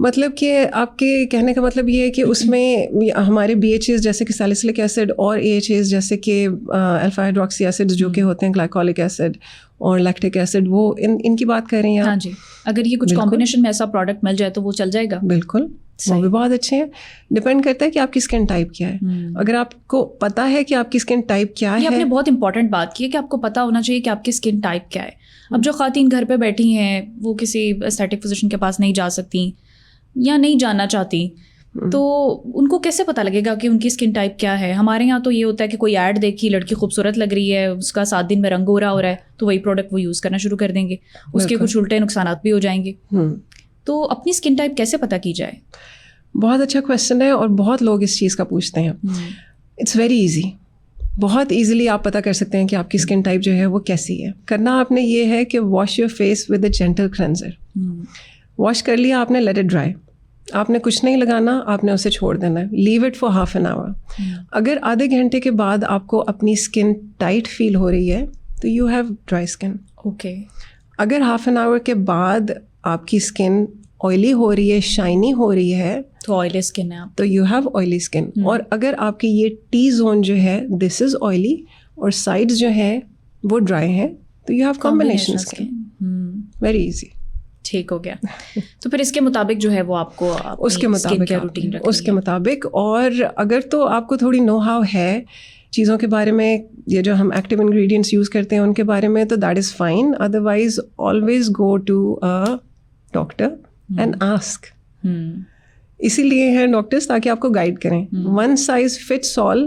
مطلب کہ آپ کے کہنے کا مطلب یہ ہے کہ اس میں ہمارے BHAs جیسے کہ سیلیسلک ایسڈ اور AHAs جیسے کہ الفا ہائیڈروکسی ایسڈ جو کہ ہوتے ہیں گلائکولک ایسڈ اور لیکٹک ایسڈ, وہ ان کی بات کر رہے ہیں آپ. ہاں جی, اگر یہ کچھ کمبینیشن میں ایسا پروڈکٹ مل جائے تو وہ چل جائے گا. بالکل, وہ بھی بہت اچھے ہیں. ڈپینڈ کرتا ہے کہ آپ کی اسکن ٹائپ کیا ہے. اگر آپ کو پتا ہے کہ آپ کی اسکن ٹائپ کیا ہے, یہ آپ نے بہت امپورٹنٹ بات کی ہے کہ آپ کو پتا ہونا چاہیے کہ آپ کی اسکن ٹائپ کیا ہے. اب جو خواتین گھر پہ بیٹھی ہیں وہ کسی اسٹیٹک فزیشین کے پاس نہیں جا سکتی یا نہیں جانا چاہتی, تو ان کو کیسے پتہ لگے گا کہ ان کی اسکن ٹائپ کیا ہے؟ ہمارے یہاں تو یہ ہوتا ہے کہ کوئی ایڈ دیکھی, لڑکی خوبصورت لگ رہی ہے, اس کا 7 دن میں رنگ ہو رہا ہے, تو وہی پروڈکٹ وہ یوز کرنا شروع کر دیں گے, اس کے کچھ الٹے نقصانات بھی ہو جائیں گے. تو اپنی اسکن ٹائپ کیسے پتہ کی جائے؟ بہت اچھا کویشچن ہے اور بہت لوگ اس چیز کا پوچھتے ہیں. اٹس ویری ایزی, بہت ایزیلی آپ پتہ کر سکتے ہیں کہ آپ کی اسکن ٹائپ جو ہے وہ کیسی ہے. کرنا آپ نے یہ ہے کہ wash your face with a gentle cleanser. Wash کر لیا آپ نے, لیٹ اٹ ڈرائی. آپ نے کچھ نہیں لگانا, آپ نے اسے چھوڑ دینا ہے. Leave it for half an hour. اگر آدھے گھنٹے کے بعد آپ کو اپنی اسکن ٹائٹ فیل ہو رہی ہے تو you have dry skin. Okay. اگر ہاف این آور کے بعد آپ کی اسکن آئلی ہو رہی ہے, شائنی ہو رہی ہے, تو آئلی اسکن ہے آپ, تو یو ہیو آئلی اسکن. اور اگر آپ کی یہ ٹی زون جو ہے دس از آئلی اور سائڈز جو ہیں وہ ڈرائی ہیں, تو you have combination skin. Very easy. ٹھیک ہو گیا. تو پھر اس کے مطابق جو ہے وہ آپ کو اس کے مطابق اور اگر تو آپ کو تھوڑی نو ہاؤ ہے چیزوں کے بارے میں, یہ جو ہم ایکٹیو انگریڈینٹس یوز کرتے ہیں ان کے بارے میں, تو that is fine. Otherwise always go to doctor and ask. اسی لیے ہیں ڈاکٹرس تاکہ آپ کو گائڈ کریں. ون سائز فٹس آل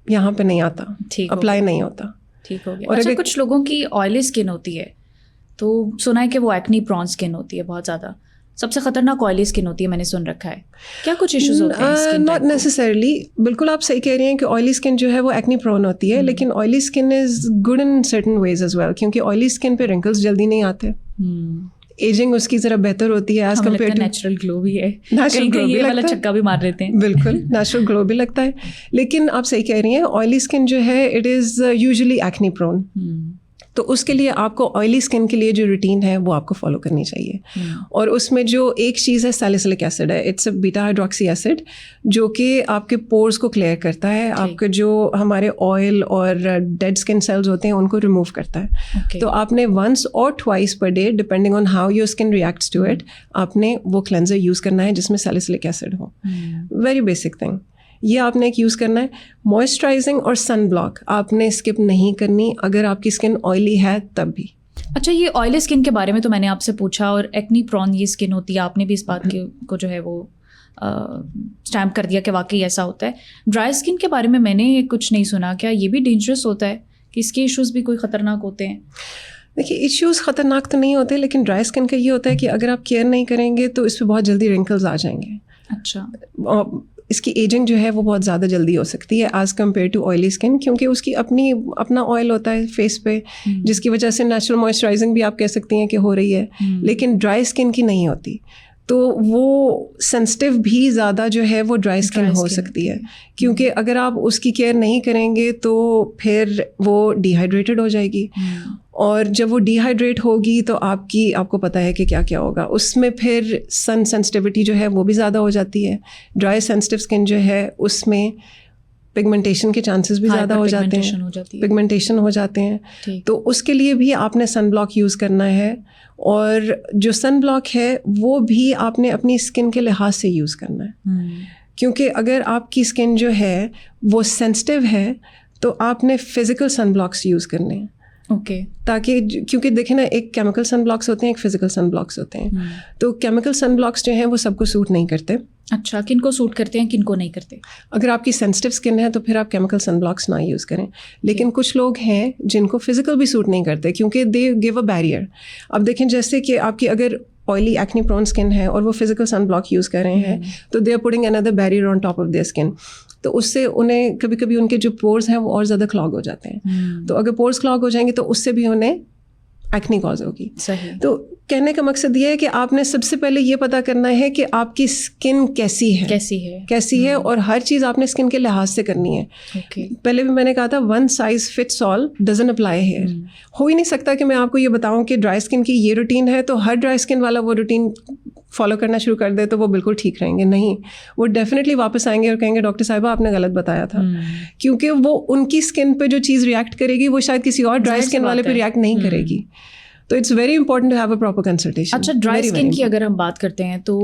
یہاں پہ نہیں آتا, اپلائی نہیں ہوتا. ٹھیک ہو گیا. اور اچھا, کچھ لوگوں کی آئلی اسکن ہوتی ہے تو سنا ہے کہ وہ ایکنی پرون اسکن ہوتی ہے بہت زیادہ. سب سے خطرناک آئلی اسکن ہوتی ہے, میں نے سن رکھا ہے. کیا کچھ ایشوز ہوتے ہیں؟ Not necessarily. بالکل آپ صحیح کہہ رہی ہیں کہ آئلی اسکن جو ہے وہ ایکنی پرون ہوتی ہے, لیکن oily skin is good in certain ways as well, کیونکہ آئلی اسکن پہ رنکلس جلدی نہیں آتے. ایجنگ اس کی ذرا بہتر ہوتی ہے ایز کمپیئر ٹو نیچرل گلو بھی ہے. نیچرل گلو بھی والا چھکا بھی مار لیتے ہیں. بالکل نیچرل گلو بھی لگتا ہے. لیکن آپ صحیح کہہ رہی ہیں, آئلی اسکن جو ہے اٹ از یوزلی ایکنی پرون. تو اس کے لیے آپ کو آئلی اسکن کے لیے جو روٹین ہے وہ آپ کو فالو کرنی چاہیے. اور اس میں جو ایک چیز ہے سیلیسلک ایسڈ ہے, it's a beta hydroxy acid, جو کہ آپ کے پورز کو کلیئر کرتا ہے, آپ کے جو ہمارے آئل اور ڈیڈ اسکن سیلز ہوتے ہیں ان کو ریموو کرتا ہے. تو آپ نے ونس اور twice per day depending on how your skin reacts to it, آپ نے وہ کلینزر یوز کرنا ہے جس میں سیلیسلک ایسڈ ہو. ویری بیسک تھنگ یہ آپ نے ایک یوز کرنا ہے. موئسچرائزنگ اور سن بلاک آپ نے اسکپ نہیں کرنی اگر آپ کی اسکن آئلی ہے تب بھی. اچھا, یہ آئلی اسکن کے بارے میں تو میں نے آپ سے پوچھا, اور ایکنی پرون یہ اسکن ہوتی ہے, آپ نے بھی اس بات کو جو ہے وہ اسٹیمپ کر دیا کہ واقعی ایسا ہوتا ہے. ڈرائی اسکن کے بارے میں نے کچھ نہیں سنا, کیا یہ بھی ڈینجرس ہوتا ہے کہ اس کے ایشوز بھی کوئی خطرناک ہوتے ہیں؟ دیکھیے ایشوز خطرناک تو نہیں ہوتے, لیکن ڈرائی اسکن کا یہ ہوتا ہے کہ اگر آپ کیئر نہیں کریں گے تو اس پہ بہت جلدی رنکلز آ جائیں گے. اچھا. اس کی ایجنگ جو ہے وہ بہت زیادہ جلدی ہو سکتی ہے as compare to oily skin, کیونکہ اس کی اپنا آئل ہوتا ہے فیس پہ, جس کی وجہ سے نیچرل موئسچرائزنگ بھی آپ کہہ سکتی ہیں کہ ہو رہی ہے, لیکن ڈرائی اسکن کی نہیں ہوتی. تو وہ سینسٹیو بھی زیادہ جو ہے وہ ڈرائی اسکن ہو سکتی ہے, کیونکہ اگر آپ اس کی کیئر نہیں کریں گے تو پھر وہ ڈی ہائیڈریٹڈ ہو جائے گی, اور جب وہ ڈی ہائیڈریٹ ہوگی تو آپ کو پتہ ہے کہ کیا کیا ہوگا اس میں. پھر سن سینسٹیوٹی جو ہے وہ بھی زیادہ ہو جاتی ہے. ڈرائی سینسٹیو اسکن جو ہے اس میں پگمنٹیشن کے چانسز بھی زیادہ ہو جاتے ہیں, پگمنٹیشن ہو جاتے ہیں. تو اس کے لیے بھی آپ نے سن بلاک یوز کرنا ہے, اور جو سن بلاک ہے وہ بھی آپ نے اپنی اسکن کے لحاظ سے یوز کرنا ہے, کیونکہ اگر آپ کی اسکن جو ہے وہ سینسٹیو ہے تو آپ نے فزیکل سن بلاکس یوز کرنے ہیں. اوکے. تاکہ کیونکہ دیکھیں نا, ایک کیمیکل سن بلاکس ہوتے ہیں, ایک فزیکل سن بلاکس ہوتے ہیں. تو کیمیکل سن بلاکس جو ہیں وہ سب کو سوٹ نہیں کرتے. اچھا, کن کو سوٹ کرتے ہیں کن کو نہیں کرتے؟ اگر آپ کی سینسٹیو اسکن ہے تو پھر آپ کیمیکل سن بلاکس نہ یوز کریں, لیکن کچھ لوگ ہیں جن کو فزیکل بھی سوٹ نہیں کرتے کیونکہ دے گیو اے بیریئر. اب دیکھیں جیسے کہ آپ کی اگر آئلی ایکنی پرون اسکن ہے اور وہ فزیکل سن بلاک یوز کر رہے ہیں تو دے آر پوٹنگ اندر barrier on top of their skin. تو اس سے انہیں کبھی کبھی ان کے جو پورز ہیں وہ اور زیادہ کلاگ ہو جاتے ہیں. تو اگر پورز کلاگ ہو جائیں گے تو اس سے بھی انہیں ایکنی کاز ہوگی. صحیح. تو کہنے کا مقصد یہ ہے کہ آپ نے سب سے پہلے یہ پتہ کرنا ہے کہ آپ کی اسکن کیسی ہے, اور ہر چیز آپ نے اسکن کے لحاظ سے کرنی ہے. پہلے بھی میں نے کہا تھا one size fits all doesn't apply here. ہو ہی نہیں سکتا کہ میں آپ کو یہ بتاؤں کہ ڈرائی اسکن کی یہ روٹین ہے تو ہر ڈرائی اسکن والا وہ روٹین فالو کرنا شروع کر دے تو وہ بالکل ٹھیک رہیں گے. نہیں, وہ ڈیفینیٹلی واپس آئیں گے اور کہیں گے ڈاکٹر صاحبہ آپ نے غلط بتایا تھا, کیونکہ وہ ان کی اسکن پہ جو چیز ریئیکٹ کرے گی وہ شاید کسی اور ڈرائی اسکن والے پہ ریئیکٹ نہیں کرے گی. تو it's very important to have a proper consultation. اچھا, ڈرائی اسکن کی اگر ہم بات کرتے ہیں تو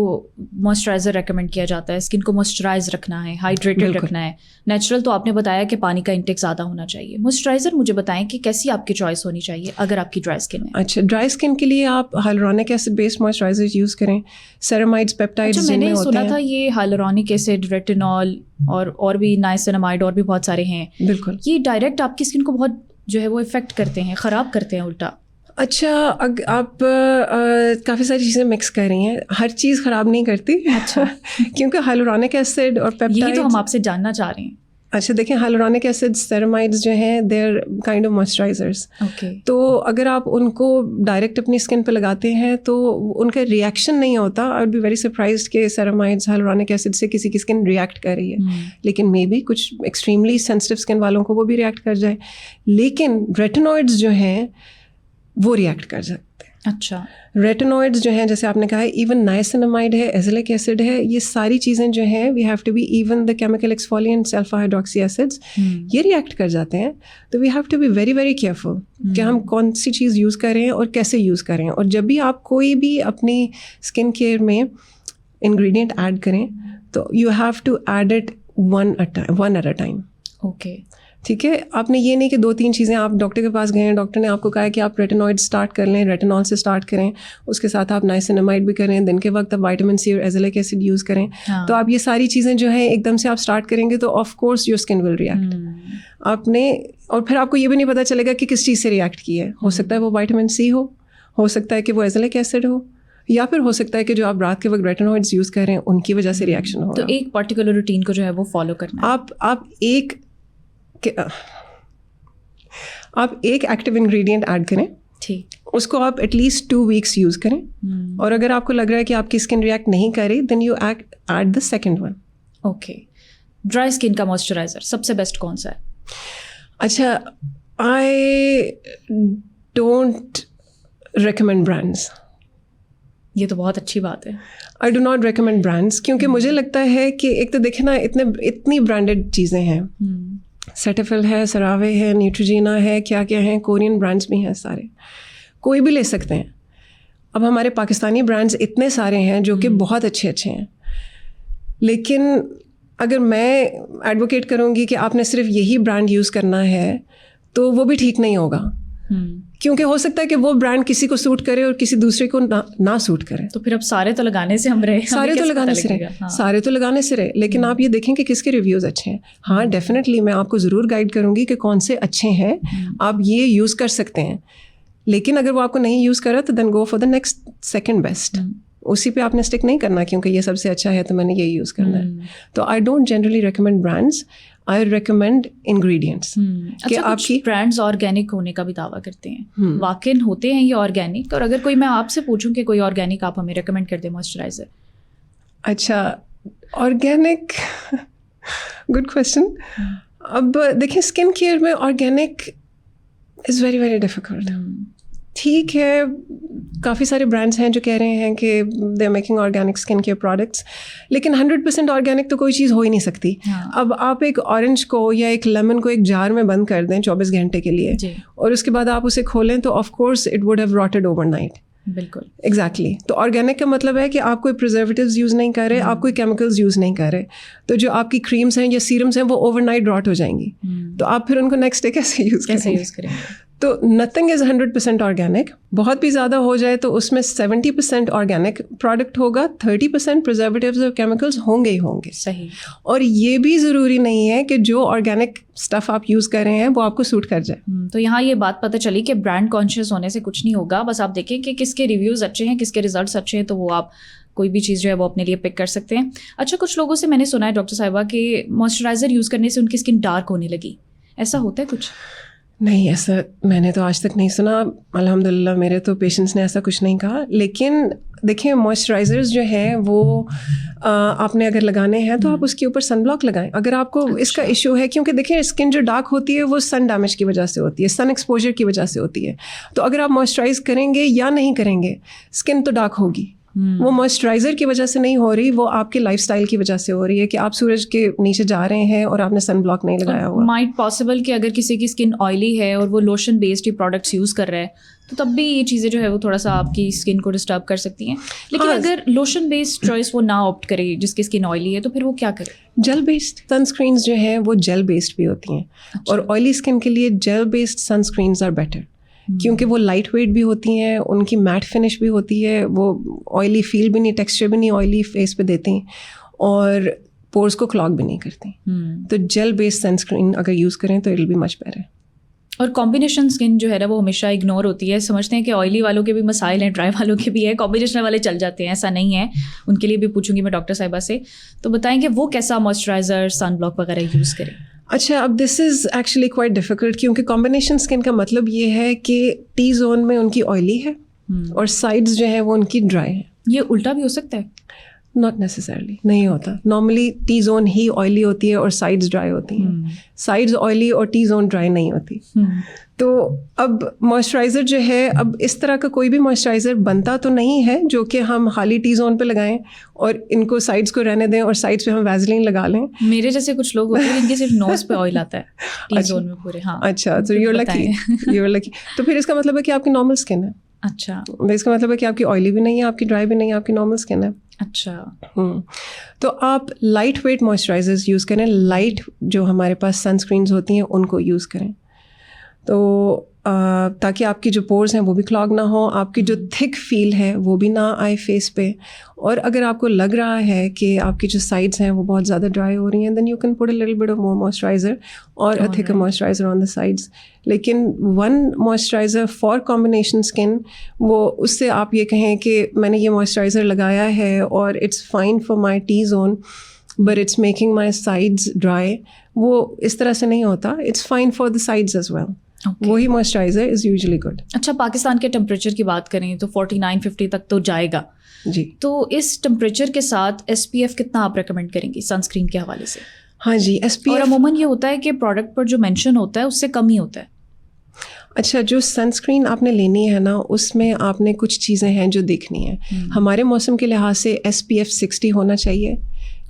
موئسچرائزر ریکمینڈ کیا جاتا ہے, اسکن کو موئسچرائز رکھنا ہے, ہائیڈریٹڈ رکھنا ہے. نیچرل تو آپ نے بتایا کہ پانی کا انٹیک زیادہ ہونا چاہیے. موئسچرائزر مجھے بتائیں کہ کیسی آپ کی چوائس ہونی چاہیے اگر آپ کی ڈرائی اسکن ہے. اچھا, ڈرائی اسکن کے لیے آپ ہائلورونک ایسڈ بیسڈ موئسچرائزر یوز کریں. سیرامائڈز, پیپٹائڈز میں نے سنا تھا یہ ہائلورونک ایسڈ, ریٹینول اور بھی نائسینامائڈ اور بھی بہت سارے ہیں. بالکل, یہ ڈائریکٹ آپ کی اسکن کو بہت جو ہے وہ افیکٹ کرتے ہیں, خراب کرتے ہیں الٹا. اچھا, آپ کافی ساری چیزیں مکس کر رہی ہیں, ہر چیز خراب نہیں کرتی. اچھا, کیونکہ ہائلورونک ایسڈ اور پیپٹائڈ, یہی تو ہم آپ سے جاننا چاہ رہے ہیں. اچھا دیکھیں, ہائلورونک ایسڈ, سیرامائڈز جو ہیں دے آر کائنڈ آف موئسچرائزرز. تو اگر آپ ان کو ڈائریکٹ اپنی اسکن پہ لگاتے ہیں تو ان کا ریئیکشن نہیں ہوتا. I would be very surprised کہ سیرامائڈز, ہائلورونک ایسڈ سے کسی کی اسکن ریئیکٹ کر رہی ہے, لیکن مے بی کچھ ایکسٹریملی سینسٹیو اسکن والوں کو وہ بھی ریئیکٹ کر جائے. لیکن ریٹینوئڈز جو ہیں وہ ریئیکٹ کر سکتے ہیں. اچھا, ریٹینوئڈز جو ہیں جیسے آپ نے کہا ہے, ایون نائسینامائڈ ہے, ایزیلک ایسڈ ہے, یہ ساری چیزیں جو ہیں we have to be, even the chemical exfoliant sulpha hydroxy acids, یہ ریئیکٹ کر جاتے ہیں. تو we have to be very very careful کہ ہم کون سی چیز یوز کریں اور کیسے یوز کریں. اور جب بھی آپ کوئی بھی اپنی اسکن کیئر میں انگریڈینٹ ایڈ کریں تو you have to add it one at a time. Okay, ٹھیک ہے. آپ نے یہ نہیں کہ 2-3 چیزیں آپ ڈاکٹر کے پاس گئے ہیں, ڈاکٹر نے آپ کو کہا ہے کہ آپ ریٹینوئڈ اسٹارٹ کر لیں, ریٹینول سے اسٹارٹ کریں, اس کے ساتھ آپ نائسینامائڈ بھی کریں, دن کے وقت آپ وائٹامن سی اور ایزیلک ایسڈ یوز کریں. تو آپ یہ ساری چیزیں جو ہیں ایک دم سے آپ اسٹارٹ کریں گے تو of course your skin will react. آپ نے, اور پھر آپ کو یہ بھی نہیں پتہ چلے گا کہ کس چیز سے ریئیکٹ کی ہے. ہو سکتا ہے وہ وائٹامن سی ہو سکتا ہے کہ وہ ایزیلک ایسڈ ہو, یا پھر ہو سکتا ہے کہ جو آپ رات کے وقت ریٹینوئڈز یوز کر رہے ہیں ان کی وجہ سے ریئیکشن ہو. تو ایک پرٹیکولر روٹین کو جو ہے وہ فالو کرنا ہے. آپ ایک ایکٹیو انگریڈینٹ ایڈ کریں, ٹھیک, اس کو آپ ایٹ لیسٹ 2 weeks یوز کریں, اور اگر آپ کو لگ رہا ہے کہ آپ کی اسکن ریئیکٹ نہیں کر رہی then you add the second one. Okay, dry skin کا موئسچرائزر سب سے بیسٹ کون سا ہے؟ اچھا, آئی ڈونٹ ریکمینڈ برانڈس. یہ تو بہت اچھی بات ہے. آئی ڈو ناٹ ریکمینڈ برانڈس, کیونکہ مجھے لگتا ہے کہ ایک تو دیکھیں نا, اتنی برانڈیڈ چیزیں ہیں, سیٹیفل ہے, سراوے ہے, نیوٹریجینا ہے, کیا کیا ہیں, کورین برانڈس بھی ہیں, سارے کوئی بھی لے سکتے ہیں. اب ہمارے پاکستانی برانڈس اتنے سارے ہیں جو کہ بہت اچھے ہیں, لیکن اگر میں ایڈوکیٹ کروں گی کہ آپ نے صرف یہی برانڈ یوز کرنا ہے تو وہ بھی ٹھیک نہیں ہوگا, کیونکہ ہو سکتا ہے کہ وہ برانڈ کسی کو سوٹ کرے اور کسی دوسرے کو نہ سوٹ کرے. تو پھر اب سارے تو لگانے سے ہم رہے, سارے تو لگانے سے رہے, لیکن آپ یہ دیکھیں کہ کس کے ریویوز اچھے ہیں. ہاں ڈیفینیٹلی میں آپ کو ضرور گائڈ کروں گی کہ کون سے اچھے ہیں, آپ یہ یوز کر سکتے ہیں. لیکن اگر وہ آپ کو نہیں یوز کرا تو then go for the next second best. اسی پہ آپ نے اسٹک نہیں کرنا کیونکہ یہ سب سے اچھا ہے تو میں نے یہی یوز کرنا ہے. تو I don't generally recommend brands, I recommend ingredients. کہ آپ کی برانڈس آرگینک ہونے کا بھی دعویٰ کرتے ہیں, واقعی ہوتے ہیں یہ آرگینک؟ اور اگر کوئی, میں آپ سے پوچھوں کہ کوئی آرگینک آپ ہمیں ریکمینڈ کر دیں موئسچرائزر. اچھا, آرگینک, گڈ کویشچن. اب دیکھیں اسکن کیئر میں آرگینک از ویری ویری ڈیفیکلٹ. ٹھیک ہے, کافی سارے برانڈس ہیں جو کہہ رہے ہیں کہ they are making organic skin care products, لیکن 100% آرگینک تو کوئی چیز ہو ہی نہیں سکتی. اب آپ ایک اورنج کو یا ایک لیمن کو ایک جار میں بند کر دیں 24 گھنٹے کے لیے, اور اس کے بعد آپ اسے کھولیں تو of course it would have rotted overnight. بالکل, ایگزیکٹلی. تو آرگینک کا مطلب ہے کہ آپ کوئی پرزرویٹیوز یوز نہیں کر رہے, آپ کوئی کیمیکلز یوز نہیں کر رہے, تو جو آپ کی کریمس ہیں یا سیرمس ہیں وہ اوور نائٹ راٹ ہو جائیں گی, تو آپ پھر ان کو نیکسٹ ڈے کیسے یوز کریں گے؟ تو نتھنگ از 100% آرگینک. بہت بھی زیادہ ہو جائے تو اس میں 70% آرگینک پروڈکٹ ہوگا, 30% پرزرویٹیوز اور کیمیکلز ہوں گے ہی ہوں گے. صحیح. اور یہ بھی ضروری نہیں ہے کہ جو آرگینک اسٹف آپ یوز کر رہے ہیں وہ آپ کو سوٹ کر جائے. تو یہاں یہ بات پتہ چلی کہ برانڈ کانشیس ہونے سے کچھ نہیں ہوگا, بس آپ دیکھیں کہ کس کے ریویوز اچھے ہیں, کس کے ریزلٹس اچھے ہیں, تو وہ آپ کوئی بھی چیز جو ہے وہ اپنے لیے پک کر سکتے ہیں. اچھا, کچھ لوگوں سے میں نے سنا ہے ڈاکٹر صاحبہ کہ موئسچرائزر یوز کرنے سے ان کی اسکن ڈارک ہونے لگی, ایسا ہوتا ہے کچھ؟ نہیں, ایسا میں نے تو آج تک نہیں سنا. الحمدللہ میرے تو پیشنٹس نے ایسا کچھ نہیں کہا. لیکن دیکھیں موئسچرائزرز جو ہیں وہ آپ نے اگر لگانے ہیں تو آپ اس کے اوپر سن بلاک لگائیں اگر آپ کو اس کا ایشو ہے, کیونکہ دیکھیں اسکن جو ڈارک ہوتی ہے وہ سن ڈیمیج کی وجہ سے ہوتی ہے, سن ایکسپوجر کی وجہ سے ہوتی ہے. تو اگر آپ موئسچرائز کریں گے یا نہیں کریں گے اسکن تو ڈارک ہوگی. وہ مائسچرائزر کی وجہ سے نہیں ہو رہی, وہ آپ کے لائف اسٹائل کی وجہ سے ہو رہی ہے کہ آپ سورج کے نیچے جا رہے ہیں اور آپ نے سن بلاک نہیں لگایا ہوا. مائٹ پاسبل کہ اگر کسی کی اسکن آئلی ہے اور وہ لوشن بیسڈ ہی پروڈکٹس یوز کر رہا ہے تو تب بھی یہ چیزیں جو ہے وہ تھوڑا سا آپ کی اسکن کو ڈسٹرب کر سکتی ہیں. لیکن اگر لوشن بیسڈ چوائس وہ نہ آپٹ کرے جس کی اسکن آئلی ہے تو پھر وہ کیا کرے؟ جیل بیسڈ سن اسکرینس جو ہیں وہ جیل بیسڈ بھی ہوتی ہیں, اور آئلی اسکن کے لیے gel based sunscreens are better, کیونکہ وہ لائٹ ویٹ بھی ہوتی ہیں, ان کی میٹ فنش بھی ہوتی ہے, وہ آئلی فیل بھی نہیں, ٹیکسچر بھی نہیں آئلی فیس پہ دیتی ہیں, اور پورس کو کلاگ بھی نہیں کرتی. تو جیل بیسڈ سن اسکرین اگر یوز کریں تو it will be much better. اور کمبینیشن اسکن جو ہے نا وہ ہمیشہ اگنور ہوتی ہے. سمجھتے ہیں کہ آئلی والوں کے بھی مسائل ہیں, ڈرائی والوں کے بھی ہے, کمبینیشن والے چل جاتے ہیں, ایسا نہیں ہے. ان کے لیے بھی پوچھوں گی میں ڈاکٹر صاحبہ سے, تو بتائیں کہ وہ کیسا موئسچرائزر سن بلاک وغیرہ یوز کریں. اچھا, اب دس از ایکچولی کوائٹ ڈیفیکلٹ, کیونکہ کمبینیشن اسکن کا مطلب یہ ہے کہ ٹی زون میں ان کی آئلی ہے اور سائڈز جو ہے وہ ان کی ڈرائی ہے. یہ الٹا بھی ہو سکتا ہے؟ ناٹ نیسسرلی, نہیں ہوتا. نارملی ٹی زون ہی آئلی ہوتی ہے اور سائڈز ڈرائی ہوتی ہیں. سائڈز آئلی اور ٹی زون ڈرائی نہیں ہوتی. تو اب موئسچرائزر جو ہے, اب اس طرح کا کوئی بھی موئسچرائزر بنتا تو نہیں ہے جو کہ ہم خالی ٹی زون پہ لگائیں اور ان کو سائڈس کو رہنے دیں اور سائڈس پہ ہم ویزلین لگا لیں. میرے جیسے کچھ لوگ ہوتے ہیں جن کے صرف نوز پہ آئل آتا ہے ٹی زون میں پورے. ہاں اچھا, تو یو آر لکی. تو پھر اس کا مطلب ہے کہ آپ کی نارمل اسکن ہے. اچھا, اس کا مطلب ہے کہ آپ کی آئلی بھی نہیں ہے, آپ کی ڈرائی بھی نہیں ہے, آپ کی نارمل اسکن ہے. اچھا. تو آپ لائٹ ویٹ موئسچرائزرز یوز کریں, لائٹ جو ہمارے پاس سن اسکرینز ہوتی ہیں ان کو یوز کریں, تو تاکہ آپ کی جو پورز ہیں وہ بھی کلاگ نہ ہوں, آپ کی جو تھک فیل ہے وہ بھی نہ آئے فیس پہ. اور اگر آپ کو لگ رہا ہے کہ آپ کی جو سائڈس ہیں وہ بہت زیادہ ڈرائی ہو رہی ہیں, then you can put a little bit of more moisturiser اور a thicker moisturiser on the sides. لیکن one moisturiser for combination skin, وہ اس سے آپ یہ کہیں کہ میں نے یہ موئسچرائزر لگایا ہے اور it's fine for my T zone but it's making my sides dry, وہ اس طرح سے نہیں ہوتا. It's fine for the sides as well. وہی موئسچرائزر از یوزلی گڈ. اچھا, پاکستان کے ٹمپریچر کی بات کریں تو 49-50 تک تو جائے گا جی. تو اس ٹمپریچر کے ساتھ ایس پی ایف کتنا آپ ریکمینڈ کریں گی سن اسکرین کے حوالے سے؟ ہاں جی, ایس پی ایف. اور عموماً یہ ہوتا ہے کہ پروڈکٹ پر جو مینشن ہوتا ہے اس سے کم ہی ہوتا ہے. اچھا, جو سن اسکرین آپ نے لینی ہے نا, اس میں آپ نے کچھ چیزیں ہیں جو دیکھنی ہیں. ہمارے موسم کے لحاظ سے ایس پی ایف 60 ہونا چاہیے,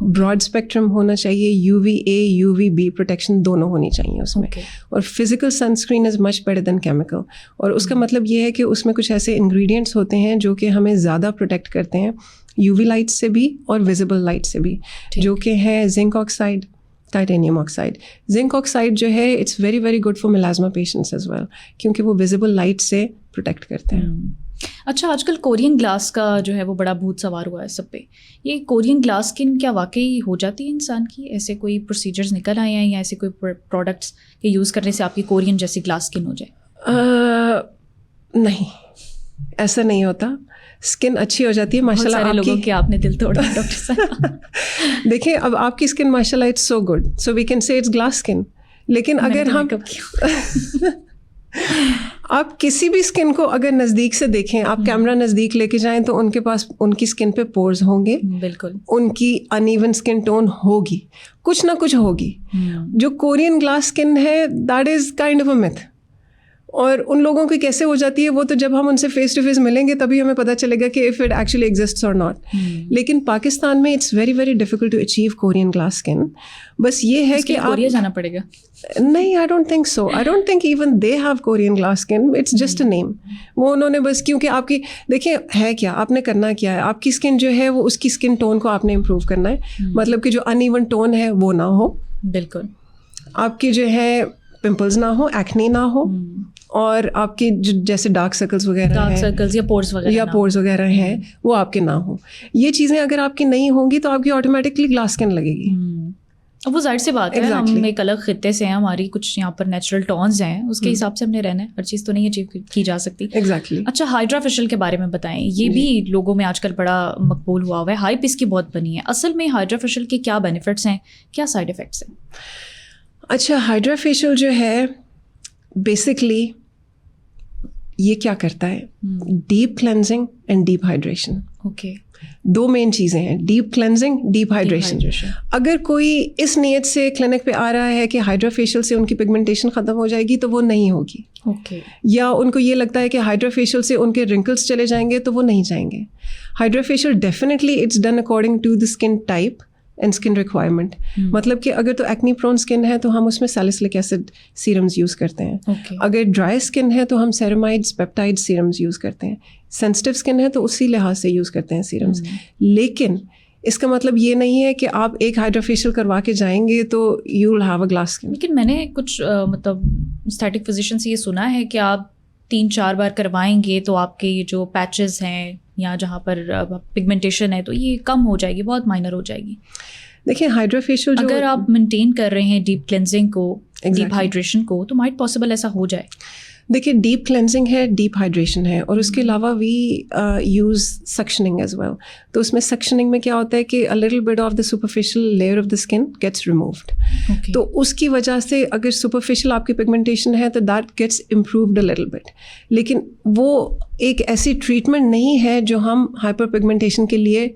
براڈ اسپیکٹرم ہونا چاہیے, U V A U V B protection دونوں ہونی چاہیے اس میں. اور physical sunscreen is much better than chemical. اور اس کا مطلب یہ ہے کہ اس میں کچھ ایسے انگریڈینٹس ہوتے ہیں جو کہ ہمیں زیادہ پروٹیکٹ کرتے ہیں یو وی لائٹ سے بھی اور ویزیبل لائٹ سے بھی, جو کہ ہیں zinc oxide, titanium oxide. Zinc oxide جو ہے it's very very good for melasma patients as well, کیونکہ وہ ویزیبل لائٹ سے پروٹیکٹ کرتے ہیں. اچھا, آج کل کورین گلاس کا جو ہے وہ بڑا بھوت سوار ہوا ہے سب پہ. یہ کورین گلاس اسکن کیا واقعی ہو جاتی ہے انسان کی؟ ایسے کوئی پروسیجرز نکل آئے ہیں یا ایسے کوئی پروڈکٹس کے یوز کرنے سے آپ کی کورین جیسی گلاس اسکن ہو جائے؟ نہیں, ایسا نہیں ہوتا. اسکن اچھی ہو جاتی ہے ماشاء اللہ. لوگوں کے آپ نے دل توڑا ڈاکٹر صاحب. دیکھیں, اب آپ کی اسکن ماشاء اللہ it's so good, so we can say it's glass skin. لیکن اگر ہم آپ کسی بھی اسکن کو اگر نزدیک سے دیکھیں, آپ کیمرہ نزدیک لے کے جائیں تو ان کے پاس ان کی اسکن پہ پورز ہوں گے, بالکل ان کی ان ایون اسکن ٹون ہوگی, کچھ نہ کچھ ہوگی. جو کورین گلاس اسکن ہے that is kind of a math. اور ان لوگوں کی کیسے ہو جاتی ہے وہ تو جب ہم ان سے فیس ٹو فیس ملیں گے تبھی ہمیں پتہ چلے گا کہ اف اٹ ایکچولی ایگزسٹس اور ناٹ. لیکن پاکستان میں it's very very difficult to achieve Korean glass skin. بس یہ ہے کہ کوریا جانا پڑے گا. نہیں, I don't think so. I don't think even they have Korean glass skin. It's just a name. وہ انہوں نے بس, کیونکہ آپ کی دیکھیں ہے کیا, آپ نے کرنا کیا ہے, آپ کی اسکن جو ہے وہ اس کی اسکن ٹون کو آپ نے امپروو کرنا ہے. مطلب کہ جو ان ایون ٹون ہے وہ نہ ہو, بالکل. آپ کی جو ہے پمپلز نہ ہو, ایکنی نہ ہو, اور آپ کی جیسے ڈارک سرکلز وغیرہ ہیں یا پورز وغیرہ ہیں وہ آپ کے نہ ہوں. یہ چیزیں اگر آپ کی نہیں ہوں گی تو آپ کی آٹومیٹکلی گلاس اسکن لگے گی. اب وہ ظاہر سی بات ہے, ہم ایک الگ خطے سے ہیں, ہماری کچھ یہاں پر نیچرل ٹونز ہیں, اس کے حساب سے ہم نے رہنا ہے. ہر چیز تو نہیں اچیو کی جا سکتی. ایگزیکٹلی. اچھا, ہائیڈرا فیشیل کے بارے میں بتائیں. یہ بھی لوگوں میں آج کل بڑا مقبول ہوا ہے, ہائپ اس کی بہت بنی ہے. اصل میں ہائیڈرا فیشیل کے کیا بینیفٹس ہیں, کیا سائڈ افیکٹس ہیں؟ اچھا, ہائیڈرا فیشیل جو ہے بیسکلی یہ کیا کرتا ہے, deep cleansing and deep hydration. Okay, دو مین چیزیں ہیں, ڈیپ کلینزنگ, ڈیپ ہائیڈریشن. اگر کوئی اس نیت سے کلینک پہ آ رہا ہے کہ ہائیڈرا فیشیل سے ان کی پگمنٹیشن ختم ہو جائے گی تو وہ نہیں ہوگی. اوکے, یا ان کو یہ لگتا ہے کہ ہائیڈرا فیشیل سے ان کے رنکلس چلے جائیں گے تو وہ نہیں جائیں گے. Hydra facial definitely it's done according to the skin type and skin requirement. مطلب کہ اگر تو ایکنی پرون اسکن ہے تو ہم اس میں سیلیسلک ایسڈ سیرمز یوز کرتے ہیں. اگر ڈرائی اسکن ہے تو ہم سیرمائڈس پیپٹائڈ سیرمز یوز کرتے ہیں. سینسٹیو اسکن ہے تو اسی لحاظ سے یوز کرتے ہیں سیرمز. لیکن اس کا مطلب یہ نہیں ہے کہ آپ ایک ہائیڈرا فیشیل کروا کے جائیں گے تو you will have a glass skin. لیکن میں نے کچھ مطلب اسٹیٹک فزیشین سے یہ سنا ہے کہ آپ 3-4 بار کروائیں گے تو آپ کے یہ جو پیچز ہیں یا جہاں پر پگمنٹیشن ہے تو یہ کم ہو جائے گی, بہت مائنر ہو جائے گی. دیکھیں ہائیڈرا فیشیل اگر آپ مینٹین کر رہے ہیں ڈیپ کلینزنگ کو, ڈیپ ہائیڈریشن کو, تو مائٹ پاسبل ایسا ہو جائے. دیکھیے ڈیپ کلینزنگ ہے, ڈیپ ہائیڈریشن ہے, اور اس کے علاوہ وی یوز سکشننگ ایز ویل. تو اس میں سکشننگ میں کیا ہوتا ہے کہ a little bit of the superficial layer of the skin gets removed. تو اس کی وجہ سے اگر سپرفیشل آپ کی پگمنٹیشن ہے تو that gets improved a little but. لیکن وہ ایک ایسی ٹریٹمنٹ نہیں ہے جو ہم ہائپر پگمنٹیشن کے لیے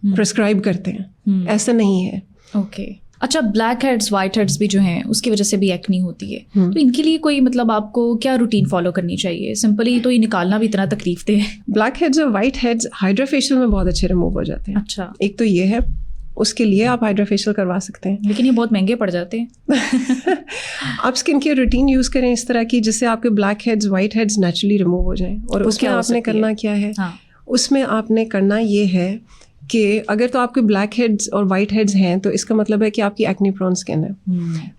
پرسکرائب کرتے ہیں, ایسا نہیں ہے. اوکے, اچھا, بلیک ہیڈس, وائٹ ہیڈس بھی جو ہیں اس کی وجہ سے بھی ایکنی ہوتی ہے, تو ان کے لیے کوئی مطلب آپ کو کیا روٹین فالو کرنی چاہیے؟ سمپلی تو یہ نکالنا بھی اتنا تکلیف دہ ہے. بلیک ہیڈس اور وائٹ ہیڈس ہائیڈرا فیشیل میں بہت اچھے ریموو ہو جاتے ہیں. اچھا, ایک تو یہ ہے, اس کے لیے آپ ہائیڈرا فیشیل کروا سکتے ہیں, لیکن یہ بہت مہنگے پڑ جاتے ہیں. آپ اسکن کیئر روٹین یوز کریں اس طرح کی جس سے آپ کے blackheads, whiteheads naturally remove ہو جائیں. اور اس میں آپ نے کرنا کیا ہے, اس میں آپ نے کرنا یہ ہے کہ اگر تو آپ کے بلیک ہیڈز اور وائٹ ہیڈز ہیں تو اس کا مطلب ہے کہ آپ کی ایکنی پرون اسکن ہے.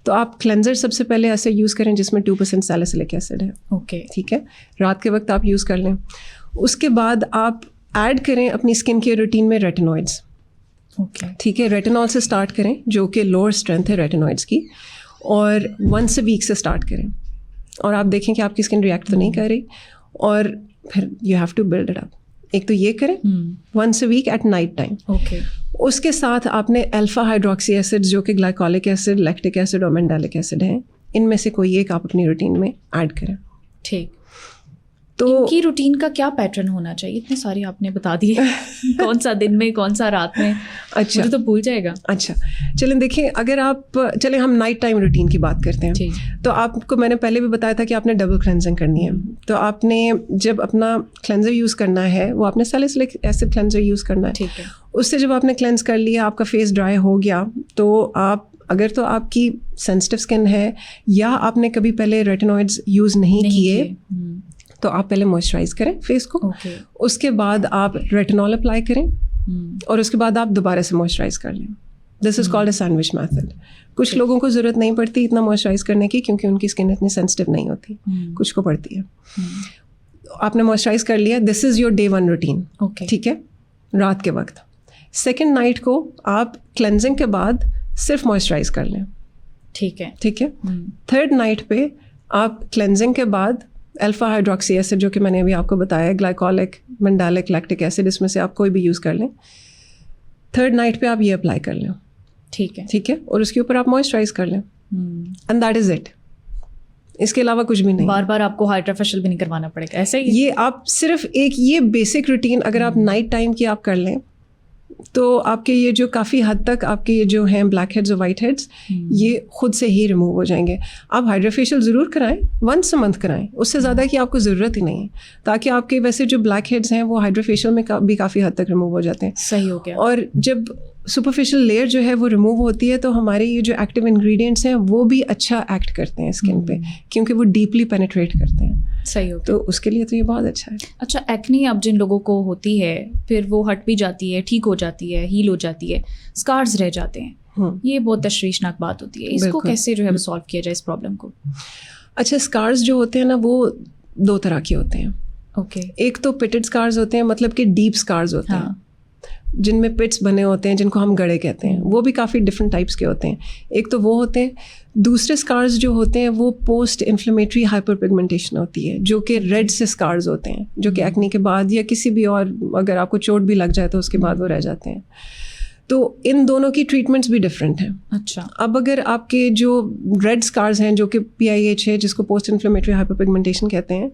تو آپ کلینزر سب سے پہلے ایسے یوز کریں جس میں 2% سیلیسلک ایسڈ ہے. اوکے, ٹھیک ہے, رات کے وقت آپ یوز کر لیں. اس کے بعد آپ ایڈ کریں اپنی اسکن کیئر روٹین میں ریٹینوئڈس. اوکے, ٹھیک ہے, ریٹینول سے اسٹارٹ کریں جو کہ لوور اسٹرینتھ ہے ریٹینوئڈس کی, اور once a week سے اسٹارٹ کریں, اور آپ دیکھیں کہ آپ کی اسکن ریئیکٹ تو نہیں کر رہی, اور پھر you have to build it up. ایک تو یہ کریں once a week at night time. Okay, اس کے ساتھ آپ نے الفا ہائیڈروکسی ایسڈ جو کہ گلائکولک ایسڈ, لیکٹک ایسڈ اور مینڈالک ایسڈ ہیں, ان میں سے کوئی ایک آپ اپنی روٹین میں ایڈ کریں. ٹھیک, تو ان کی روٹین کا کیا پیٹرن ہونا چاہیے؟ اتنے سارے آپ نے بتا دیے, کون سا دن میں, کون سا رات میں. اچھا, تو بھول جائے گا. اچھا چلیں دیکھیں, اگر آپ چلیں ہم نائٹ ٹائم روٹین کی بات کرتے ہیں. تو آپ کو میں نے پہلے بھی بتایا تھا کہ آپ نے ڈبل کلینزنگ کرنی ہے. تو آپ نے جب اپنا کلینزر یوز کرنا ہے وہ آپ نے سیلیسلک ایسڈ کلینزر یوز کرنا ہے. ٹھیک ہے, اس سے جب آپ نے کلینز کر لیا, آپ کا فیس ڈرائی ہو گیا, تو آپ اگر تو آپ کی سینسٹیو اسکن ہے یا آپ نے کبھی پہلے ریٹینوئڈز یوز نہیں کیے تو آپ پہلے موئسچرائز کریں فیس کو. اس کے بعد آپ ریٹینول اپلائی کریں, اور اس کے بعد آپ دوبارہ سے موئسچرائز کر لیں. This is called a sandwich method. کچھ لوگوں کو ضرورت نہیں پڑتی اتنا موئسچرائز کرنے کی کیونکہ ان کی اسکن اتنی سینسٹیو نہیں ہوتی, کچھ کو پڑتی ہے. آپ نے موئسچرائز کر لیا, دس از یور ڈے 1 روٹین. ٹھیک ہے, رات کے وقت. سیکنڈ نائٹ کو آپ کلینزنگ کے بعد صرف موئسچرائز کر لیں. ٹھیک ہے, ٹھیک ہے. تھرڈ نائٹ پہ آپ کلینزنگ کے بعد الفا ہائیڈروکسی ایسڈ جو کہ میں نے ابھی آپ کو بتایا, گلائکولک, مینڈالک, لیکٹک ایسڈ, اس میں سے آپ کوئی بھی یوز کر لیں. تھرڈ نائٹ پہ آپ یہ اپلائی کر لیں. ٹھیک ہے, ٹھیک ہے, اور اس کے اوپر آپ موئسچرائز کر لیں, اینڈ دیٹ از اٹ. اس کے علاوہ کچھ بھی نہیں. بار بار آپ کو ہائیڈرا فیشیل بھی نہیں کروانا پڑے گا ایسے ہی. یہ آپ صرف ایک یہ بیسک روٹین اگر آپ نائٹ ٹائم کی آپ کر لیں تو آپ کے یہ جو کافی حد تک آپ کے یہ جو ہیں بلیک ہیڈز اور وائٹ ہیڈز یہ خود سے ہی ریموو ہو جائیں گے. آپ ہائیڈرا فیشیل ضرور کرائیں, once a month کرائیں, اس سے زیادہ کی آپ کو ضرورت ہی نہیں ہے, تاکہ آپ کے ویسے جو بلیک ہیڈز ہیں وہ ہائیڈرا فیشیل میں بھی کافی حد تک ریموو ہو جاتے ہیں. صحیح ہو گیا. اور جب سپرفیشل لیئر جو ہے وہ ریموو ہوتی ہے تو ہمارے یہ جو ایکٹیو انگریڈینٹس ہیں وہ بھی اچھا ایکٹ کرتے ہیں اسکن پہ, کیونکہ وہ ڈیپلی پینیٹریٹ کرتے ہیں. صحیح ہو, تو اس کے لیے تو یہ بہت اچھا ہے. اچھا, ایکنی اب جن لوگوں کو ہوتی ہے پھر وہ ہٹ بھی جاتی ہے, ٹھیک ہو جاتی ہے, ہیل ہو جاتی ہے, اسکارز رہ جاتے ہیں, یہ بہت تشویشناک بات ہوتی ہے. اس کو کیسے جو ہے سالو کیا جائے اس پرابلم کو؟ اچھا, اسکارز جو ہوتے ہیں نا وہ 2 طرح کے ہوتے ہیں. اوکے, ایک تو پٹڈ اسکارز ہوتے ہیں, مطلب کہ ڈیپ اسکارز ہوتے ہیں جن میں پٹس بنے ہوتے ہیں, جن کو ہم گڑے کہتے ہیں, وہ بھی کافی ڈفرینٹ ٹائپس کے ہوتے ہیں. ایک تو وہ ہوتے ہیں. دوسرے اسکارز جو ہوتے ہیں وہ پوسٹ انفلیمیٹری ہائپر پگمنٹیشن ہوتی ہے, جو کہ ریڈ سے اسکارز ہوتے ہیں, جو کہ ایکنی کے بعد یا کسی بھی اور اگر آپ کو چوٹ بھی لگ جائے تو اس کے بعد وہ رہ جاتے ہیں. تو ان دونوں کی ٹریٹمنٹس بھی ڈفرینٹ ہیں. اچھا, اب اگر آپ کے جو ریڈ اسکارز ہیں جو کہ PIH ہے, جس کو پوسٹ انفلیمیٹری ہائپر پگمنٹیشن کہتے ہیں,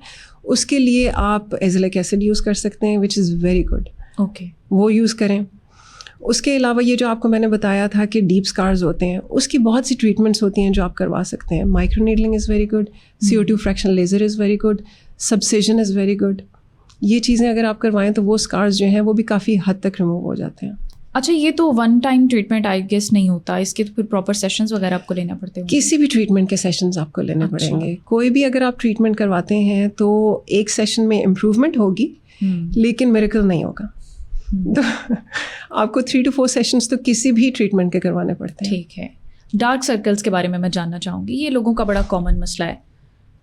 اس کے لیے آپ ایزیلک ایسڈ یوز کر سکتے ہیں وچ از ویری گڈ. اوکے, وہ یوز کریں. اس کے علاوہ یہ جو آپ کو میں نے بتایا تھا کہ ڈیپ اسکارز ہوتے ہیں, اس کی بہت سی ٹریٹمنٹس ہوتی ہیں جو آپ کروا سکتے ہیں. Microneedling is very good, CO2 fraction laser is very good, subcision is very good. یہ چیزیں اگر آپ کروائیں تو وہ اسکارز جو ہیں وہ بھی کافی حد تک ریموو ہو جاتے ہیں. اچھا, یہ تو one time treatment I guess نہیں ہوتا, اس کے تو پھر پراپر سیشنز وغیرہ آپ کو لینا پڑتے ہیں؟ کسی بھی ٹریٹمنٹ کے سیشنز آپ کو لینے پڑیں گے. کوئی بھی اگر آپ ٹریٹمنٹ کرواتے ہیں تو ایک سیشن میں امپروومنٹ ہوگی لیکن میریکل نہیں ہوگا. تو آپ کو 3 to 4 سیشنز تو کسی بھی ٹریٹمنٹ کے کروانے پڑتے ہیں. ٹھیک ہے. ڈارک سرکلس کے بارے میں جاننا چاہوں گی. یہ لوگوں کا بڑا کامن مسئلہ ہے,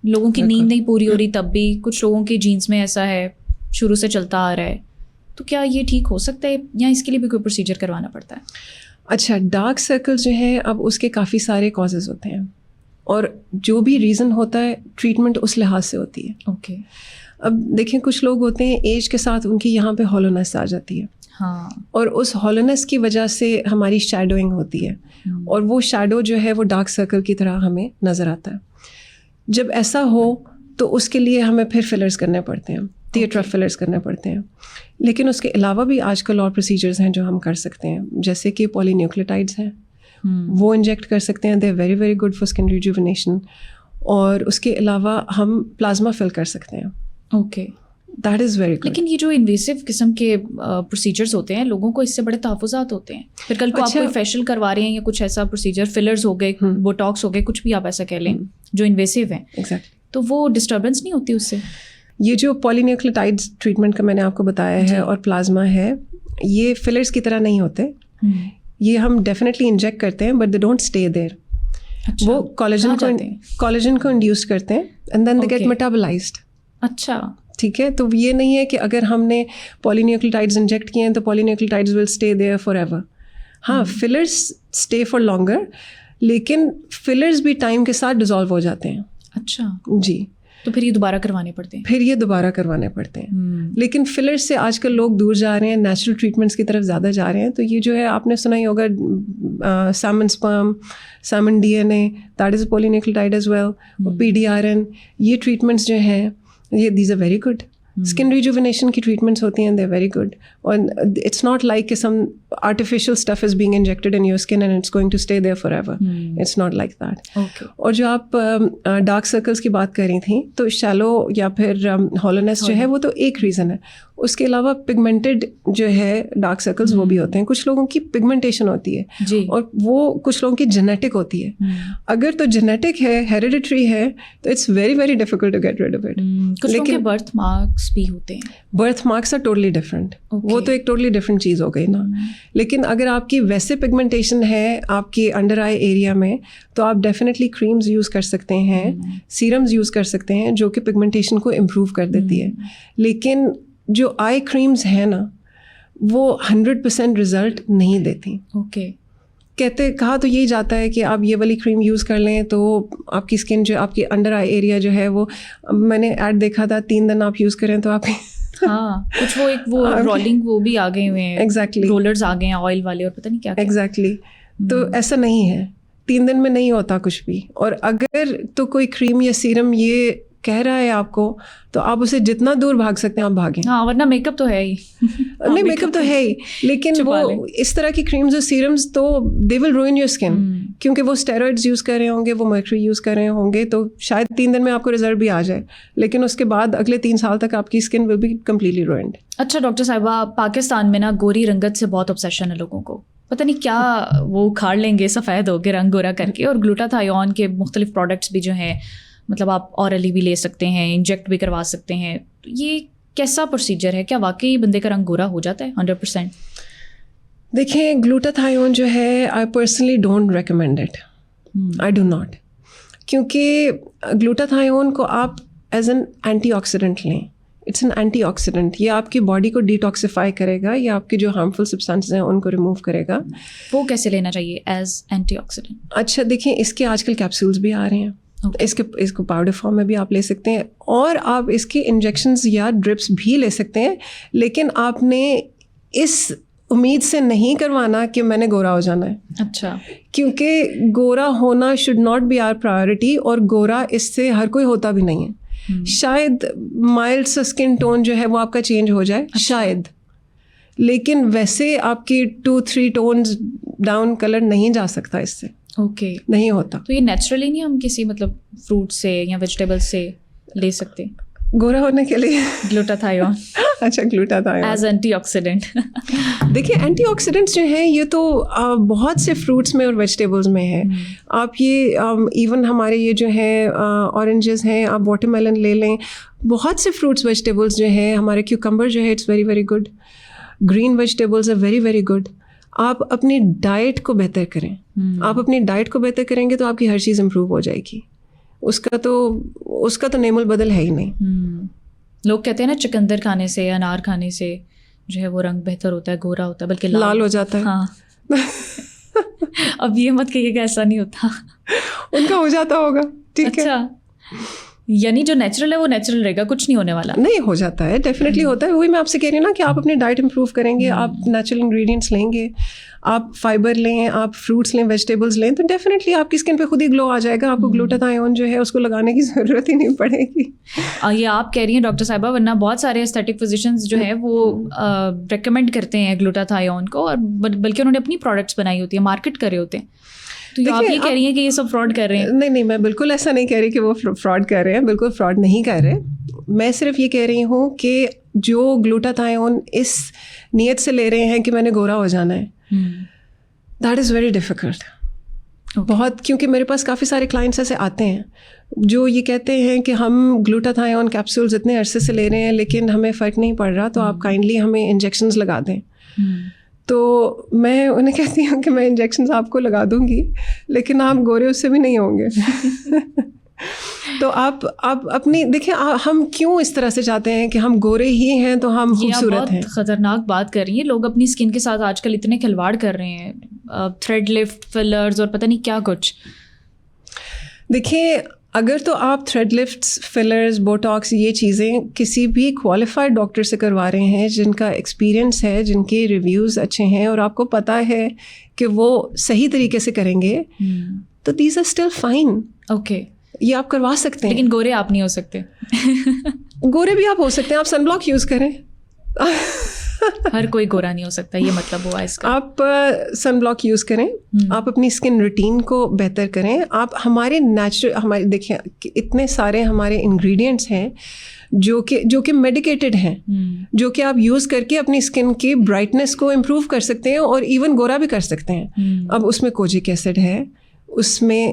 لوگوں کی نیند نہیں پوری ہو رہی تب بھی, کچھ لوگوں کے جینس میں ایسا ہے شروع سے چلتا آ رہا ہے, تو کیا یہ ٹھیک ہو سکتا ہے یا اس کے لیے بھی کوئی پروسیجر کروانا پڑتا ہے؟ اچھا, ڈارک سرکل جو ہیں اب اس کے کافی سارے کازز ہوتے ہیں اور جو بھی ریزن ہوتا ہے ٹریٹمنٹ اس لحاظ سے ہوتی ہے. اوکے. اب دیکھیں کچھ لوگ ہوتے ہیں ایج کے ساتھ ان کی یہاں پہ ہالونیس آ جاتی ہے. ہاں. اور اس ہالونیس کی وجہ سے ہماری شیڈوئنگ ہوتی ہے اور وہ شیڈو جو ہے وہ ڈارک سرکل کی طرح ہمیں نظر آتا ہے. جب ایسا ہو تو اس کے لیے ہمیں پھر فلرز کرنے پڑتے ہیں, تھیٹرا فلرز کرنے پڑتے ہیں. لیکن اس کے علاوہ بھی آج کل اور پروسیجرز ہیں جو ہم کر سکتے ہیں, جیسے کہ پولی نیوکلیوٹائڈس ہیں, وہ انجیکٹ کر سکتے ہیں. They are very very good for skin rejuvenation. اور اس کے علاوہ ہم پلازما فل کر سکتے ہیں. Okay, that is very good. لیکن یہ جو انویسو قسم کے پروسیجرز ہوتے ہیں لوگوں کو اس سے بڑے تحفظات ہوتے ہیں. پھر کل کو آپ کوئی فیشل کروا رہے ہیں یا کچھ ایسا پروسیجر, فلرز ہو گئے, بوٹاکس ہو گئے, کچھ بھی آپ ایسا کہہ لیں جو انویسو ہیں, تو وہ ڈسٹربنس نہیں ہوتی اس سے؟ یہ جو پولی نیوکلیوٹائڈس ٹریٹمنٹ کا میں نے آپ کو بتایا ہے اور پلازما ہے, یہ فلرز کی طرح نہیں ہوتے. یہ ہم ڈیفینیٹلی انجیکٹ کرتے ہیں بٹ دے ڈونٹ اسٹے دیر. وہ کولیجن کو انڈیوس کرتے ہیں اینڈ دین دے گیٹ میٹابلائزڈ. اچھا, ٹھیک ہے. تو یہ نہیں ہے کہ اگر ہم نے پولی نیوکلیوٹائڈز انجیکٹ کیے ہیں تو polynucleotides will stay there for ایور. ہاں, فلرز اسٹے فار لانگر, لیکن فلرز بھی ٹائم کے ساتھ ڈیزالو ہو جاتے ہیں. اچھا جی. تو پھر یہ دوبارہ کروانے پڑتے ہیں. لیکن فلر سے آج کل لوگ دور جا رہے ہیں, نیچرل ٹریٹمنٹس کی طرف زیادہ جا رہے ہیں. تو یہ جو ہے آپ نے سنا ہی ہوگا semen sperm, semen DNA, that is polynucleotide as well, PDRN, یہ ٹریٹمنٹس جو ہیں یہ these are very good. Skin rejuvenation کی ٹریٹمنٹس ہوتی ہیں, دے آر ویری گڈ. اور اٹس ناٹ لائک کہ some artificial stuff is being injected in your skin and it's going to stay there for ever. It's not like that. اور جو آپ dark circles کی بات کر رہی تھیں, تو شیلو یا پھر ہالونیس جو ہے وہ تو ایک ریزن ہے. اس کے علاوہ پگمنٹڈ جو ہے ڈارک سرکلز وہ بھی ہوتے ہیں. کچھ لوگوں کی پگمنٹیشن ہوتی ہے اور وہ کچھ لوگوں کی جینیٹک ہوتی ہے. اگر تو جینیٹک ہے, ہیریڈیٹری ہے, تو it's very very difficult to get rid of it. لیکن برتھ مارکس بھی ہوتے ہیں. Birthmarks are totally different. وہ تو ایک ٹوٹلی ڈفرینٹ چیز ہو گئی نا. لیکن اگر آپ کی ویسے پگمنٹیشن ہے آپ کی انڈر آئی ایریا میں, تو آپ ڈیفینیٹلی کریمز یوز کر سکتے ہیں, سیرمز یوز کر سکتے ہیں جو کہ پگمنٹیشن کو امپروو کر دیتی ہے. لیکن جو آئی کریمز ہیں نا وہ 100% رزلٹ نہیں دیتی. اوکے. کہا تو یہی جاتا ہے کہ آپ یہ والی کریم یوز کر لیں تو آپ کی اسکن جو آپ کی انڈر آئی ایریا جو ہے وہ, میں نے ایڈ دیکھا تھا 3 دن آپ یوز کریں تو آپ ہاں کچھ وہ ایک وہ رولنگ وہ بھی آ گئے ہوئے ہیں, ایگزیکٹلی رولرز آ گئے ہیں آئل والے اور پتہ نہیں کیا. ایگزیکٹلی. تو ایسا نہیں ہے, 3 دن میں نہیں ہوتا کچھ بھی. اور اگر تو کوئی کریم یا سیرم یہ کہہ رہا ہے آپ کو تو آپ اسے جتنا دور بھاگ سکتے ہیں آپ بھاگیں. ہاں, ورنہ میک اپ تو ہے ہی. نہیں, میک اپ تو ہے ہی, لیکن وہ اس طرح کی کریمز اور سیرمز تو دے ول روئن یور اسکن, کیونکہ وہ اسٹیرائڈز یوز کر رہے ہوں گے, وہ مرکری یوز کر رہے ہوں گے. تو شاید 3 دن میں آپ کو رزلٹ بھی آ جائے, لیکن اس کے بعد اگلے 3 سال تک آپ کی skin will be completely ruined. اچھا ڈاکٹر صاحبہ, پاکستان میں نا گوری رنگت سے بہت obsession ہے لوگوں کو, پتہ نہیں کیا وہ کھاڑ لیں گے سفید ہو کے رنگ گورا کر کے. اور گلوٹاتھیون کے مختلف پروڈکٹس بھی جو ہیں, مطلب آپ اورلی بھی لے سکتے ہیں, انجیکٹ بھی کروا سکتے ہیں. یہ کیسا پروسیجر ہے, کیا واقعی بندے کا رنگ گورا ہو جاتا ہے 100%؟ دیکھیں, گلوٹاتھیون جو ہے I personally don't recommend it, I do not. کیونکہ گلوٹاتھیون کو آپ ایز این اینٹی آکسیڈنٹ لیں. It's an antioxidant. یہ آپ کی باڈی کو ڈیٹاکسیفائی کرے گا, یہ آپ کی جو ہارمفل سبسٹانسز ہیں ان کو ریموو کرے گا. وہ کیسے لینا چاہیے ایز اینٹی آکسیڈنٹ؟ اچھا دیکھیں, اس کے آج کل کیپسولز بھی آ رہے ہیں, اس کو پاؤڈر فارم میں بھی آپ لے سکتے ہیں, اور آپ اس کے انجیکشنز یا ڈرپس بھی لے سکتے ہیں. لیکن آپ نے اس امید سے نہیں کروانا کہ میں نے گورا ہو جانا ہے. اچھا. کیونکہ گورا ہونا should not be our priority, اور گورا اس سے ہر کوئی ہوتا بھی نہیں ہے. شاید مائلڈ سا اسکن ٹون جو ہے وہ آپ کا چینج ہو جائے شاید, لیکن ویسے آپ کی 2-3 ٹونز ڈاؤن کلر نہیں جا سکتا اس سے. اوکے, نہیں ہوتا. تو یہ نیچرلی نہیں ہم کسی مطلب فروٹ سے یا ویجیٹیبل سے لے سکتے گورا ہونے کے لیے؟ گلوٹاتھائون. اچھا, گلوٹاتھائون ایز اینٹی آکسیڈنٹ. دیکھیے اینٹی آکسیڈنٹس جو ہیں یہ تو بہت سے فروٹس میں اور ویجیٹیبلس میں ہے. آپ یہ ایون ہمارے یہ جو ہیں اورنجز ہیں, آپ واٹر میلن لے لیں, بہت سے فروٹس ویجیٹیبلس جو ہیں, ہمارے کیوکمبر جو ہے it's very very good, green vegetables are very very good. آپ اپنی ڈائٹ کو بہتر کریں. آپ اپنی ڈائٹ کو بہتر کریں گے تو آپ کی ہر چیز امپروو ہو جائے گی. اس کا تو نعم البدل ہے ہی نہیں. لوگ کہتے ہیں نا چکندر کھانے سے, انار کھانے سے جو ہے وہ رنگ بہتر ہوتا ہے, گورا ہوتا ہے, بلکہ لال ہو جاتا ہے. ہاں. اب یہ مت کہیے کہ ایسا نہیں ہوتا. ان کا ہو جاتا ہوگا, ٹھیک ہے. اچھا, یعنی جو نیچرل ہے وہ نیچرل رہے گا, کچھ نہیں ہونے والا. نہیں, ہو جاتا ہے, ڈیفینیٹلی ہوتا ہے. وہی میں آپ سے کہہ رہی ہوں نا کہ آپ اپنی ڈائٹ امپروو کریں گے, آپ نیچرل انگریڈینٹس لیں گے, آپ فائبر لیں, آپ فروٹس لیں, ویجیٹیبلس لیں, تو ڈیفینیٹلی آپ کی اسکن پہ خود ہی گلو آ جائے گا. آپ کو گلوٹاتھائون جو ہے اس کو لگانے کی ضرورت ہی نہیں پڑے گی. یہ آپ کہہ رہی ہیں ڈاکٹر صاحبہ, ورنہ بہت سارے ایستھیٹک فزیشنز جو ہے وہ ریکمینڈ کرتے ہیں گلوٹاتھائون کو, اور بلکہ انہوں نے اپنی پروڈکٹس بنائی ہوتی ہیں, مارکیٹ کرے ہوتے ہیں. تو آپ یہ کہہ رہی ہیں کہ یہ سب فراڈ کر رہے ہیں؟ نہیں, میں بالکل ایسا نہیں کہہ رہی کہ وہ فراڈ کر رہے ہیں, بالکل فراڈ نہیں کر رہے. میں صرف یہ کہہ رہی ہوں کہ جو گلوٹاتھائون اس نیت سے لے رہے ہیں کہ میں نے گورا ہو جانا ہے, دیٹ از ویری ڈیفیکلٹ بہت. کیونکہ میرے پاس کافی سارے کلائنٹس ایسے آتے ہیں جو یہ کہتے ہیں کہ ہم گلوٹاتھائون کیپسولز اتنے عرصے سے لے رہے ہیں لیکن ہمیں فرق نہیں پڑ رہا, تو آپ کائنڈلی ہمیں انجیکشنز لگا دیں. تو میں انہیں کہتی ہوں کہ میں انجیکشنز آپ کو لگا دوں گی, لیکن آپ گورے اس سے بھی نہیں ہوں گے. تو آپ اپنی دیکھیں, ہم کیوں اس طرح سے چاہتے ہیں کہ ہم گورے ہی ہیں تو ہم خوبصورت ہیں. بہت خطرناک بات کر رہی ہیں. لوگ اپنی اسکن کے ساتھ آج کل اتنے کھلواڑ کر رہے ہیں, تھریڈ لفٹ, فلرز اور پتہ نہیں کیا کچھ. دیکھیں, اگر تو آپ تھریڈ لفٹس, فلرز, بوٹاکس, یہ چیزیں کسی بھی کوالیفائڈ ڈاکٹر سے کروا رہے ہیں جن کا ایکسپیرئنس ہے, جن کے ریویوز اچھے ہیں, اور آپ کو پتہ ہے کہ وہ صحیح طریقے سے کریں گے, تو these are still fine. Okay, یہ آپ کروا سکتے ہیں. لیکن گورے آپ نہیں ہو سکتے. گورے بھی آپ ہو سکتے ہیں, آپ سن بلاک یوز کریں. ہر کوئی گورا نہیں ہو سکتا, یہ مطلب ہوا اس کا. آپ سن بلاک یوز کریں, آپ اپنی اسکن روٹین کو بہتر کریں. آپ ہمارے ہمارے دیکھیں اتنے سارے ہمارے انگریڈینٹس ہیں جو کہ میڈیکیٹڈ ہیں, جو کہ آپ یوز کر کے اپنی اسکن کی برائٹنس کو امپروو کر سکتے ہیں اور ایون گورا بھی کر سکتے ہیں. اب اس میں کوجک ایسڈ ہے, اس میں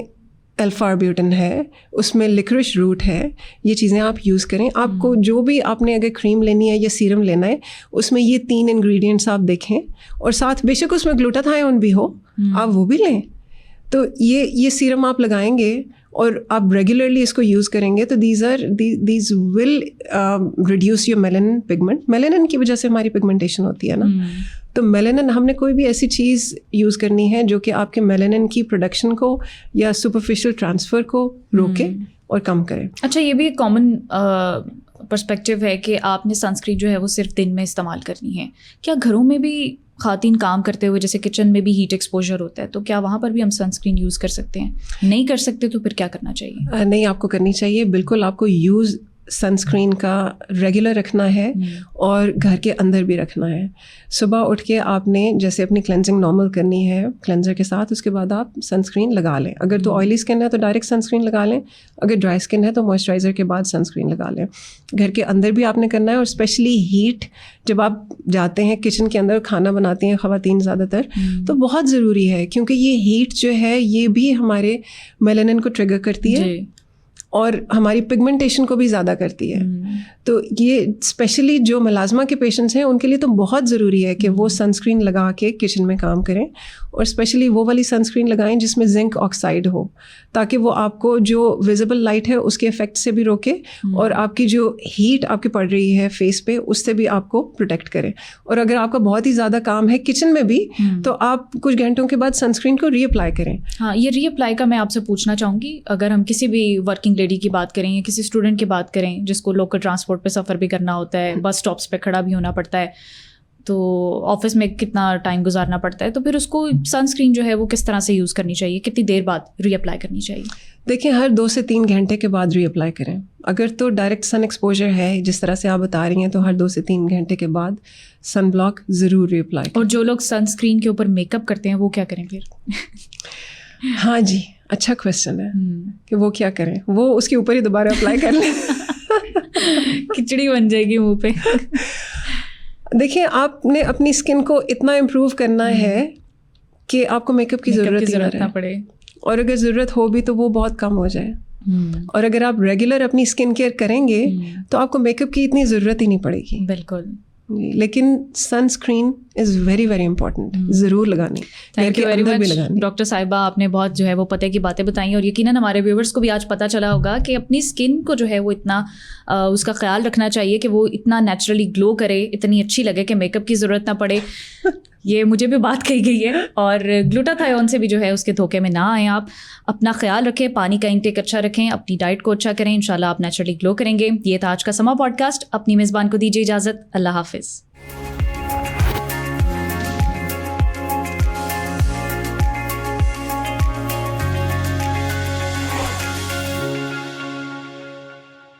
الفاربیوٹن ہے, اس میں لیکرش روٹ ہے. یہ چیزیں آپ یوز کریں. آپ کو جو بھی آپ نے اگر کریم لینی ہے یا سیرم لینا ہے, اس میں یہ 3 انگریڈینٹس آپ دیکھیں, اور ساتھ بے شک اس میں گلوٹاتھائون بھی ہو, آپ وہ بھی لیں. تو یہ سیرم آپ لگائیں گے اور آپ ریگولرلی اس کو یوز کریں گے, تو these will reduce your melanin pigment. Melanin کی وجہ سے ہماری پگمنٹیشن ہوتی ہے نا, تو میلانن ہم نے کوئی بھی ایسی چیز یوز کرنی ہے جو کہ آپ کے میلانن کی پروڈکشن کو یا سپرفیشل ٹرانسفر کو روکے اور کم کرے. اچھا, یہ بھی ایک کامن پرسپیکٹیو ہے کہ آپ نے سنسکرین جو ہے وہ صرف دن میں استعمال کرنی ہے. کیا گھروں میں بھی خواتین کام کرتے ہوئے, جیسے کچن میں بھی ہیٹ ایکسپوجر ہوتا ہے, تو کیا وہاں پر بھی ہم سنسکرین یوز کر سکتے ہیں؟ نہیں کر سکتے تو پھر کیا کرنا چاہیے؟ نہیں, آپ کو کرنی چاہیے. بالکل آپ کو یوز سنسکرین کا ریگولر رکھنا ہے اور گھر کے اندر بھی رکھنا ہے. صبح اٹھ کے آپ نے جیسے اپنی کلینزنگ نارمل کرنی ہے کلینزر کے ساتھ, اس کے بعد آپ سنسکرین لگا لیں. اگر تو آئلی اسکن ہے تو ڈائریکٹ سنسکرین لگا لیں, اگر ڈرائی اسکن ہے تو موئسچرائزر کے بعد سنسکرین لگا لیں. گھر کے اندر بھی آپ نے کرنا ہے, اور اسپیشلی ہیٹ جب آپ جاتے ہیں کچن کے اندر کھانا بناتی ہیں خواتین زیادہ تر, تو بہت ضروری ہے, کیونکہ یہ ہیٹ جو ہے یہ بھی ہمارے میلانن کو ٹریگر کرتی ہے اور ہماری پگمنٹیشن کو بھی زیادہ کرتی ہے. تو یہ اسپیشلی جو ملازمہ کے پیشنٹس ہیں ان کے لیے تو بہت ضروری ہے کہ وہ سنسکرین لگا کے کچن میں کام کریں, اور اسپیشلی وہ والی سنسکرین لگائیں جس میں زنک آکسائڈ ہو, تاکہ وہ آپ کو جو ویزیبل لائٹ ہے اس کے افیکٹ سے بھی روکے, اور آپ کی جو ہیٹ آپ کی پڑ رہی ہے فیس پہ اس سے بھی آپ کو پروٹیکٹ کرے. اور اگر آپ کا بہت ہی زیادہ کام ہے کچن میں بھی, تو آپ کچھ گھنٹوں کے بعد سنسکرین کو ری اپلائی کریں. ہاں, یہ ری اپلائی کا میں آپ سے پوچھنا چاہوں گی. اگر ہم کسی بھی ورکنگ لیڈی کی بات کریں یا کسی اسٹوڈنٹ کی بات کریں جس کو لوکل ٹرانسپورٹ پہ سفر بھی کرنا ہوتا ہے, بس اسٹاپس پہ کھڑا بھی ہونا پڑتا ہے, تو آفس میں کتنا ٹائم گزارنا پڑتا ہے, تو پھر اس کو سن اسکرین جو ہے وہ کس طرح سے یوز کرنی چاہیے, کتنی دیر بعد ری اپلائی کرنی چاہیے؟ دیکھیں ہر 2 سے 3 گھنٹے کے بعد ری اپلائی کریں. اگر تو ڈائریکٹ سن ایکسپوجر ہے جس طرح سے آپ بتا رہی ہیں تو ہر 2 سے 3 گھنٹے کے بعد سن بلاک ضرور ری اپلائی. اور جو لوگ سن اسکرین کے اوپر میک اپ کرتے ہیں وہ کیا کریں پھر؟ ہاں جی, اچھا کویشچن ہے کہ وہ کیا کریں. وہ اس کے اوپر ہی دوبارہ اپلائی کر لیں, کھچڑی بن جائے گی منہ پہ. دیکھیں آپ نے اپنی اسکن کو اتنا امپروو کرنا ہے کہ آپ کو میک اپ کی ضرورت نہ پڑے, اور اگر ضرورت ہو بھی تو وہ بہت کم ہو جائے. اور اگر آپ ریگولر اپنی اسکن کیئر کریں گے تو آپ کو میک اپ کی اتنی ضرورت ہی نہیں پڑے گی. بالکل. لیکن sunscreen is very very important, ضرور لگانی. Thank you very much doctor صاحبہ, آپ نے بہت جو ہے وہ پتہ کی باتیں بتائیں, اور یقیناً ہمارے ویورس کو بھی آج پتہ چلا ہوگا کہ اپنی اسکن کو جو ہے وہ اتنا اس کا خیال رکھنا چاہیے کہ وہ اتنا نیچرلی گلو کرے, اتنی اچھی لگے کہ میک اپ کی ضرورت نہ پڑے. یہ مجھے بھی بات کہی گئی ہے. اور گلوٹاتھیون سے بھی جو ہے اس کے دھوکے میں نہ آئیں. آپ اپنا خیال رکھیں, پانی کا انٹیک اچھا رکھیں, اپنی ڈائٹ کو اچھا کریں, انشاءاللہ آپ نیچرلی گلو کریں گے. یہ تھا آج کا سما پوڈ کاسٹ. اپنی میزبان کو دیجیے اجازت. اللہ حافظ.